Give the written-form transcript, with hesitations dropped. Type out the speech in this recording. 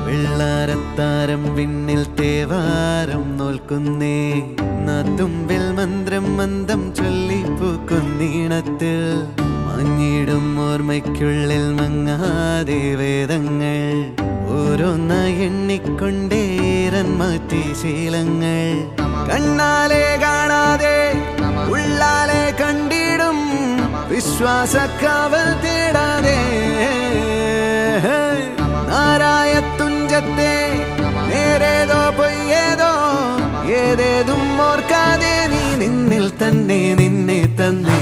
വെള്ളാരത്താരം വിണ്ണിൽ തേവാരം നോൽക്കുന്നേ തുമ്പിൽ മന്ത്രം മന്ദം ചൊല്ലിപ്പൂക്കുന്നീണത്തിൽ മഞ്ഞിടും ഓർമ്മയ്ക്കുള്ളിൽ മങ്ങാതെ വേദങ്ങൾ ഓരോന്നായി എണ്ണിക്കൊണ്ടേരൻ മാറ്റി ശീലങ്ങൾ കണ്ണാലെ കാണാതെ ഉള്ളാലെ കണ്ടിടും വിശ്വാസക്കാവൽ തേടാതെ നാരായ തുഞ്ചത്തെ നേരേതോ പൊയ്യേതോ ഏതേതും ഓർക്കാതെ നീ നിന്നിൽ തന്നെ നിന്നെ തന്നെ